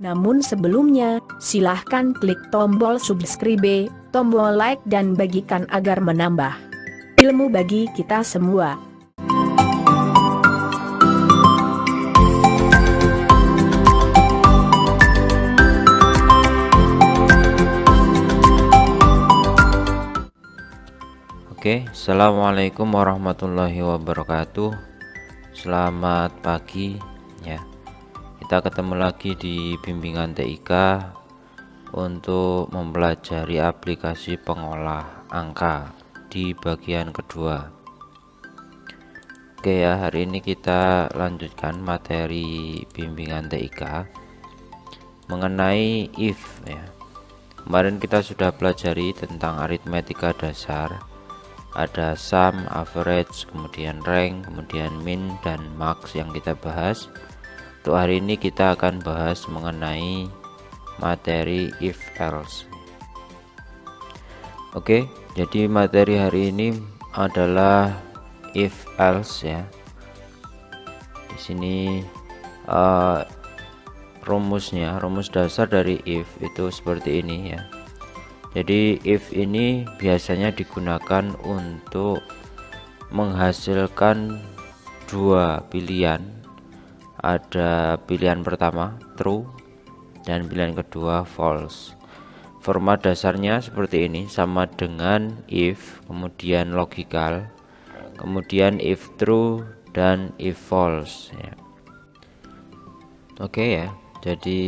Namun sebelumnya, silahkan klik tombol subscribe, tombol like dan bagikan agar menambah ilmu bagi kita semua. Oke, assalamualaikum warahmatullahi wabarakatuh. Selamat pagi ya. Kita ketemu lagi di bimbingan TIK untuk mempelajari aplikasi pengolah angka di bagian kedua. Oke ya, hari ini kita lanjutkan materi bimbingan TIK mengenai if ya. Kemarin kita sudah pelajari tentang aritmetika dasar. Ada sum, average, kemudian rank, kemudian min dan max yang kita bahas. Untuk hari ini kita akan bahas mengenai materi if else. Oke, jadi materi hari ini adalah if else ya. Di sini rumus dasar dari if itu seperti ini ya. Jadi if ini biasanya digunakan untuk menghasilkan dua pilihan. Ada pilihan pertama true dan pilihan kedua false. Format dasarnya seperti ini, sama dengan if, kemudian logical, kemudian if true dan if false ya. Oke ya, jadi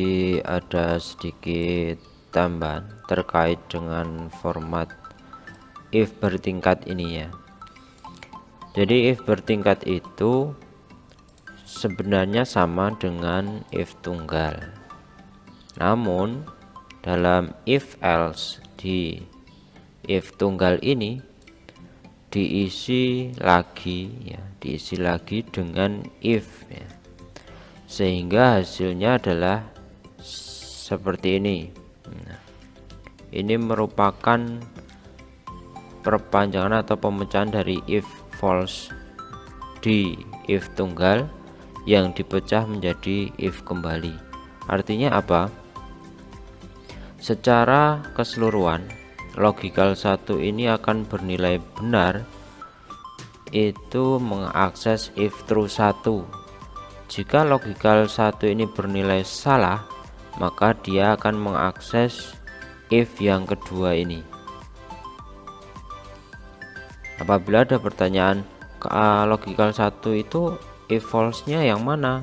ada sedikit tambahan terkait dengan format if bertingkat ini ya. Jadi if bertingkat itu sebenarnya sama dengan if tunggal, namun dalam if else di if tunggal ini diisi lagi dengan if ya, sehingga hasilnya adalah seperti ini. Nah, ini merupakan perpanjangan atau pemecahan dari if false di if tunggal yang dipecah menjadi if kembali. Artinya apa? Secara keseluruhan logical 1 ini akan bernilai benar itu mengakses if true 1. Jika logical 1 ini bernilai salah, maka dia akan mengakses if yang kedua ini. Apabila ada pertanyaan logical 1 itu if false-nya yang mana?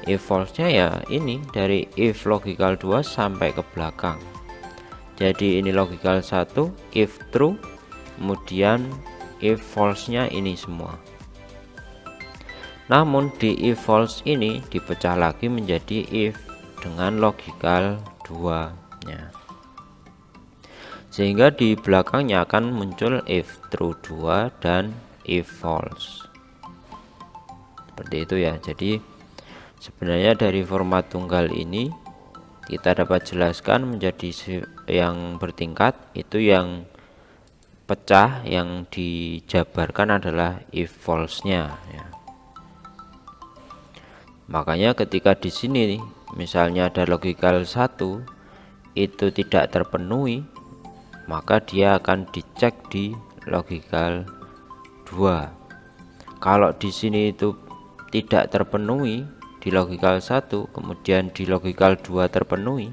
If false-nya ya ini dari if logical 2 sampai ke belakang. Jadi ini logical 1 if true, kemudian if false-nya ini semua. Namun di if false ini dipecah lagi menjadi if dengan logical 2-nya, sehingga di belakangnya akan muncul if true 2 dan if false. Seperti itu ya. Jadi sebenarnya dari format tunggal ini kita dapat jelaskan menjadi yang bertingkat itu yang pecah, yang dijabarkan adalah if false-nya ya. Makanya ketika di sini misalnya ada logical 1 itu tidak terpenuhi, maka dia akan dicek di logical 2. Kalau di sini itu tidak terpenuhi di logical 1, kemudian di logical 2 terpenuhi,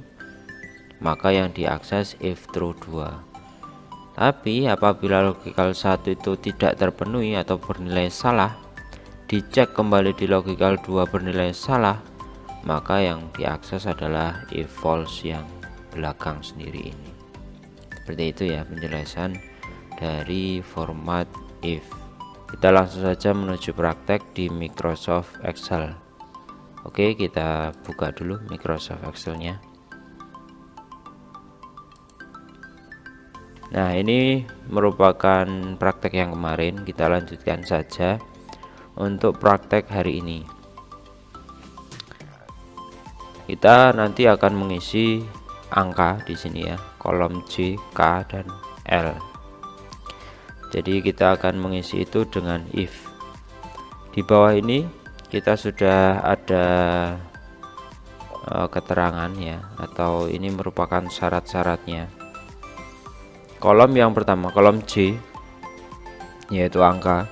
maka yang diakses if true 2. Tapi apabila logical 1 itu tidak terpenuhi atau bernilai salah, dicek kembali di logical 2 bernilai salah, maka yang diakses adalah if false yang belakang sendiri ini. Seperti itu ya penjelasan dari format if. Kita langsung saja menuju praktek di Microsoft Excel. Oke, kita buka dulu Microsoft Excel-nya. Nah, ini merupakan praktek yang kemarin, kita lanjutkan saja untuk praktek hari ini. Kita nanti akan mengisi angka di sini ya, kolom J, K dan L. Jadi kita akan mengisi itu dengan if. Di bawah ini kita sudah ada keterangan ya, atau ini merupakan syarat-syaratnya. Kolom yang pertama, kolom J, yaitu angka,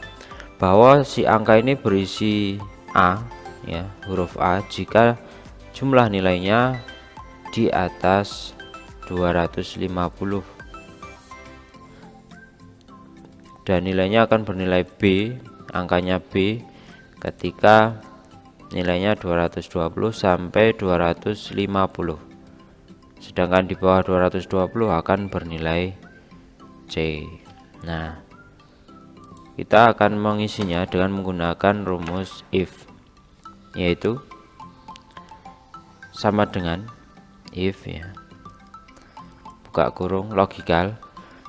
bahwa si angka ini berisi A ya, huruf A jika jumlah nilainya di atas 250 dan nilainya akan bernilai B, angkanya B ketika nilainya 220 sampai 250, sedangkan di bawah 220 akan bernilai C. Nah, kita akan mengisinya dengan menggunakan rumus if, yaitu sama dengan if ya, buka kurung, logikal.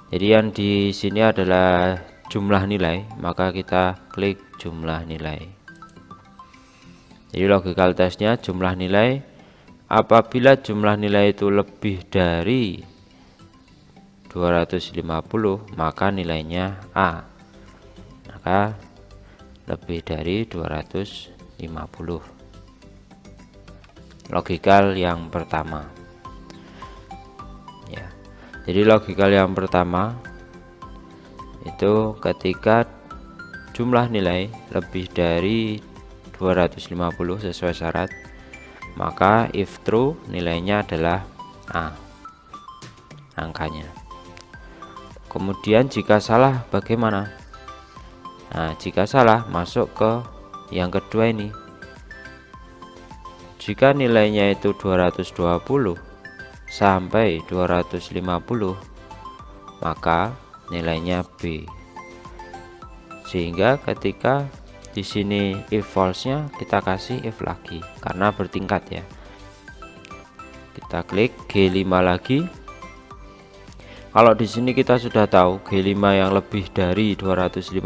Jadi yang di sini adalah jumlah nilai, maka kita klik jumlah nilai. Jadi logical testnya jumlah nilai, apabila jumlah nilai itu lebih dari 250 maka nilainya A, maka lebih dari 250. Logical yang pertama ya. Jadi logical yang pertama itu ketika jumlah nilai lebih dari 250 sesuai syarat, maka if true nilainya adalah A, angkanya. Kemudian jika salah bagaimana? Nah, jika salah masuk ke yang kedua ini. Jika nilainya itu 220 sampai 250, maka nilainya B. Sehingga ketika di sini if false-nya kita kasih if lagi karena bertingkat ya. Kita klik G5 lagi. Kalau di sini kita sudah tahu G5 yang lebih dari 250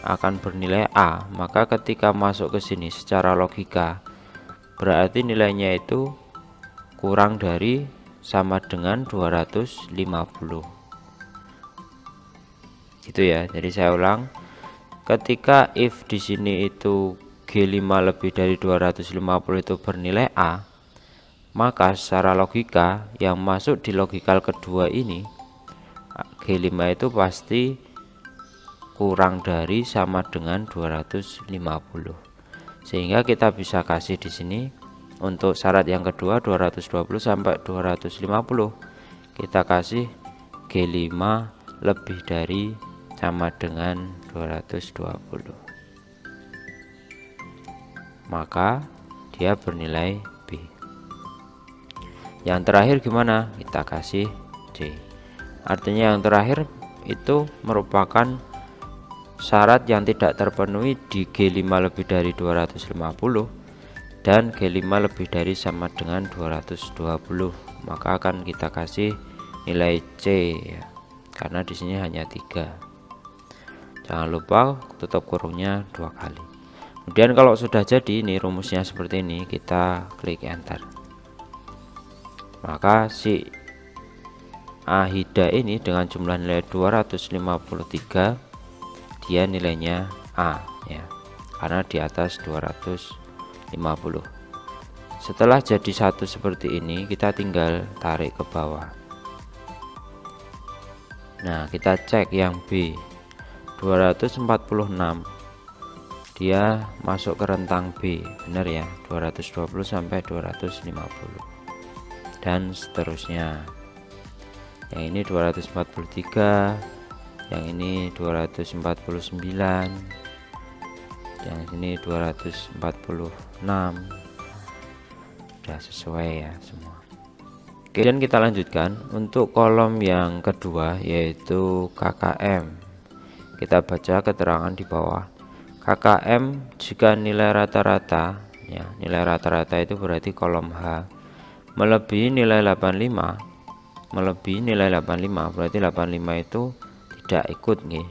akan bernilai A, maka ketika masuk ke sini secara logika berarti nilainya itu kurang dari sama dengan 250. Gitu ya. Jadi saya ulang. Ketika if di sini itu G5 lebih dari 250 itu bernilai A, maka secara logika yang masuk di logical kedua ini G5 itu pasti kurang dari sama dengan 250. Sehingga kita bisa kasih di sini untuk syarat yang kedua 220 sampai 250. Kita kasih G5 lebih dari sama dengan 220. Maka dia bernilai B. Yang terakhir gimana? Kita kasih C. Artinya yang terakhir itu merupakan syarat yang tidak terpenuhi di G5 lebih dari 250 dan G5 lebih dari sama dengan 220. Maka akan kita kasih nilai C ya. Karena di sini hanya 3. Jangan lupa tutup kurungnya 2 kali. Kemudian kalau sudah jadi ini rumusnya seperti ini, kita klik enter. Maka si Ahida ini dengan jumlah nilai 253 dia nilainya A ya, karena di atas 250. Setelah jadi satu seperti ini, kita tinggal tarik ke bawah. Nah, kita cek yang B 246, dia masuk ke rentang B, benar ya, 220 sampai 250 dan seterusnya. Yang ini 243, yang ini 249, yang ini 246. Sudah sesuai ya semua. Kemudian kita lanjutkan untuk kolom yang kedua yaitu KKM. Kita baca keterangan di bawah. KKM jika nilai rata-rata ya, nilai rata-rata itu berarti kolom H melebihi nilai 85, berarti 85 itu tidak ikut nih.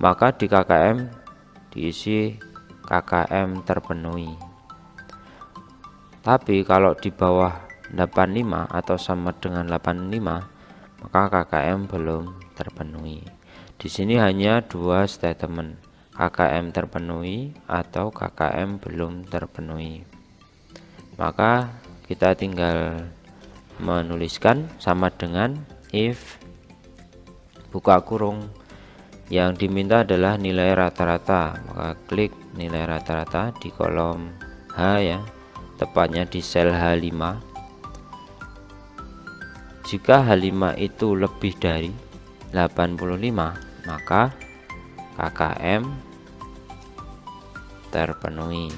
Maka di KKM diisi KKM terpenuhi. Tapi kalau di bawah 85 atau sama dengan 85, maka KKM belum terpenuhi. Di sini hanya dua statement, KKM terpenuhi atau KKM belum terpenuhi. maka kita tinggal menuliskan sama dengan if buka kurung, yang diminta adalah nilai rata-rata, maka klik nilai rata-rata di kolom H ya, tepatnya di sel H5. Jika H5 itu lebih dari 85, maka KKM terpenuhi.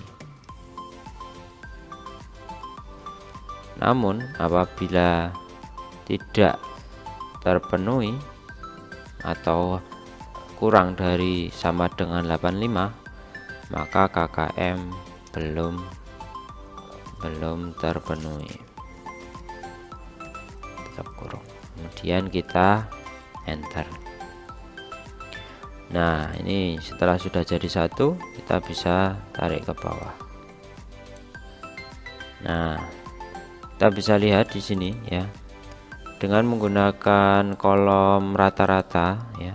Namun apabila tidak terpenuhi atau kurang dari sama dengan 85, maka KKM belum terpenuhi. Tetap kurung. Kemudian kita enter. Nah, ini setelah sudah jadi satu, kita bisa tarik ke bawah. Nah, kita bisa lihat di sini ya, dengan menggunakan kolom rata-rata ya.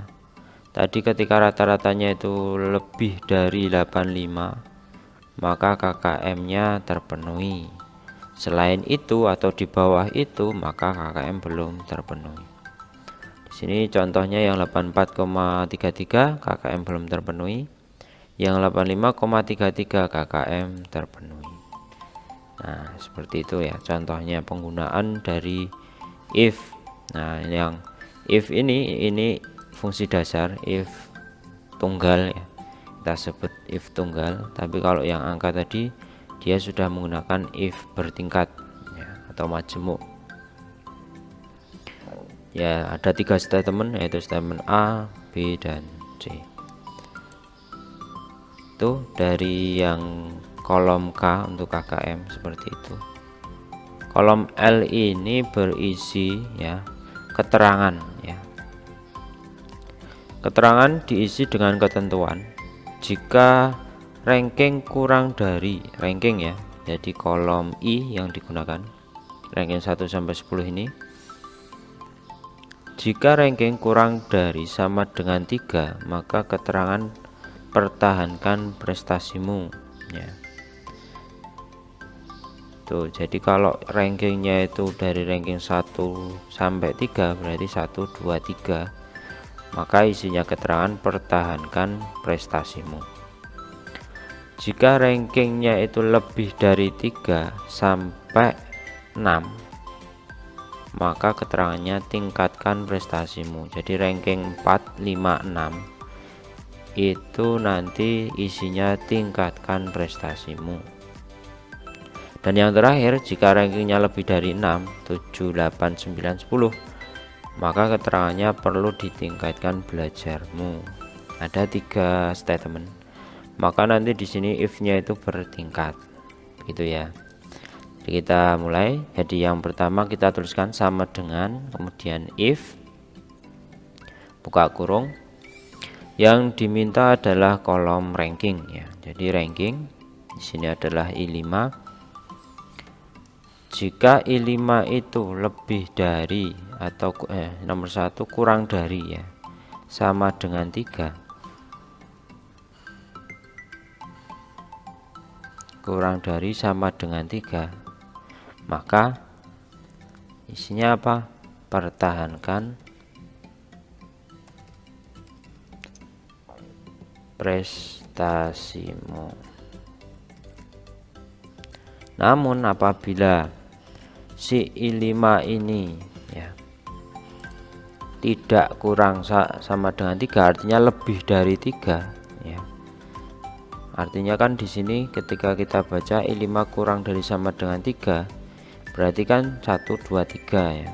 Tadi ketika rata-ratanya itu lebih dari 85, maka KKM-nya terpenuhi. Selain itu atau di bawah itu, maka KKM belum terpenuhi. Di sini contohnya yang 84,33 KKM belum terpenuhi, yang 85,33 KKM terpenuhi. Nah, seperti itu ya contohnya penggunaan dari if. Nah, yang if ini fungsi dasar, if tunggal ya, kita sebut if tunggal. Tapi kalau yang angka tadi dia sudah menggunakan if bertingkat ya, atau majemuk ya. Ada 3 statement, yaitu statement A, B, dan C. Itu dari yang kolom K untuk KKM seperti itu. Kolom L ini berisi ya keterangan ya. Keterangan diisi dengan ketentuan jika ranking kurang dari ranking ya. Jadi kolom I yang digunakan ranking 1 sampai 10 ini. Jika ranking kurang dari sama dengan 3, maka keterangan pertahankan prestasimu ya. Tuh, jadi kalau rankingnya itu dari ranking 1 sampai 3 berarti 1, 2, 3, maka isinya keterangan pertahankan prestasimu. Jika rankingnya itu lebih dari 3 sampai 6, maka keterangannya tingkatkan prestasimu. Jadi ranking 4, 5, 6 itu nanti isinya tingkatkan prestasimu. Dan yang terakhir, jika rankingnya lebih dari 6, 7, 8, 9, 10, maka keterangannya perlu ditingkatkan belajarmu. Ada 3 statement. Maka nanti di sini if-nya itu bertingkat. Gitu ya. Jadi kita mulai. Jadi yang pertama kita tuliskan sama dengan, kemudian if buka kurung. Yang diminta adalah kolom ranking ya. Jadi ranking di sini adalah I5. Jika I5 itu lebih dari atau nomor 1 kurang dari ya, sama dengan 3. Kurang dari sama dengan 3. Maka isinya apa? Pertahankan prestasimu. Namun apabila si I5 ini ya tidak kurang sama dengan 3, artinya lebih dari 3 ya. Artinya kan di sini ketika kita baca I5 kurang dari sama dengan 3, berarti kan 1, 2, 3 ya.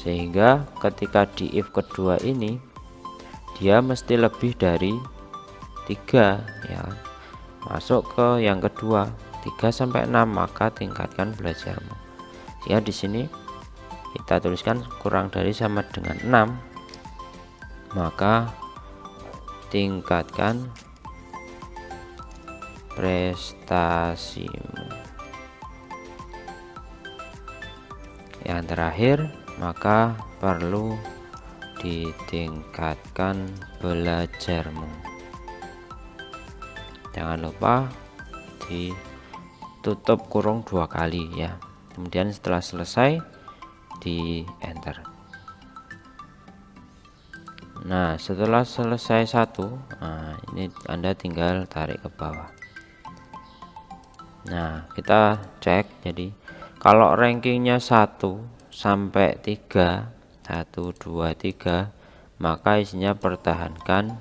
Sehingga ketika di if kedua ini dia mesti lebih dari 3 ya. Masuk ke yang kedua 3 sampai 6, maka tingkatkan belajarmu. Jika di sini kita tuliskan kurang dari sama dengan 6, maka tingkatkan prestasimu. Yang terakhir, maka perlu ditingkatkan belajarmu. Jangan lupa tutup kurung 2 kali ya. Kemudian setelah selesai di enter. Nah, setelah selesai satu, nah ini Anda tinggal tarik ke bawah. Nah, kita cek. Jadi kalau rankingnya 1 sampai 3, 1 2 3, maka isinya pertahankan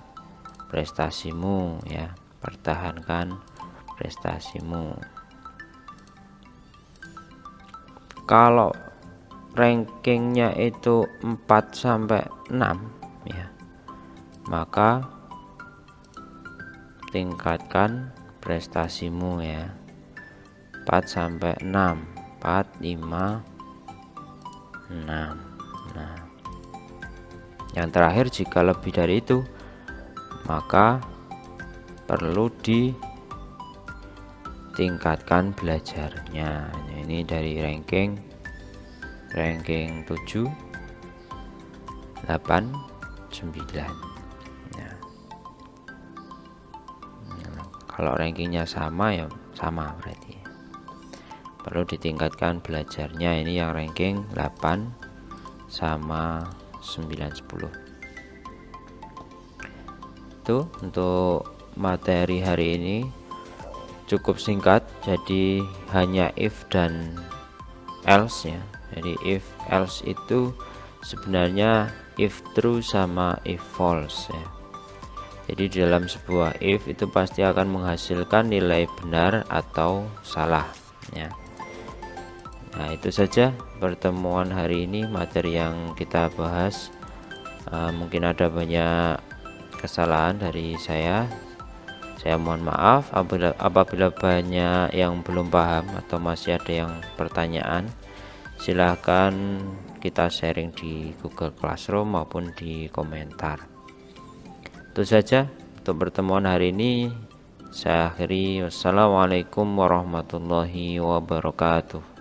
prestasimu ya, pertahankan prestasimu. Kalau rankingnya itu 4 sampai 6 ya, maka tingkatkan prestasimu ya. 4 sampai 6, 4 5 6. Nah, yang terakhir jika lebih dari itu maka perlu ditingkatkan belajarnya. Nah, ini dari ranking 7, 8, 9. Nah, kalau rankingnya sama ya sama berarti perlu ditingkatkan belajarnya. Ini yang ranking 8 sama 9 10. Itu untuk materi hari ini cukup singkat, jadi hanya if dan else ya. Jadi if else itu sebenarnya if true sama if false ya. Jadi di dalam sebuah if itu pasti akan menghasilkan nilai benar atau salah ya. Nah, itu saja pertemuan hari ini, materi yang kita bahas. Mungkin ada banyak kesalahan dari saya mohon maaf apabila banyak yang belum paham atau masih ada yang pertanyaan. Silahkan kita sharing di Google Classroom maupun di komentar. Itu saja untuk pertemuan hari ini, saya akhiri. Wassalamualaikum warahmatullahi wabarakatuh.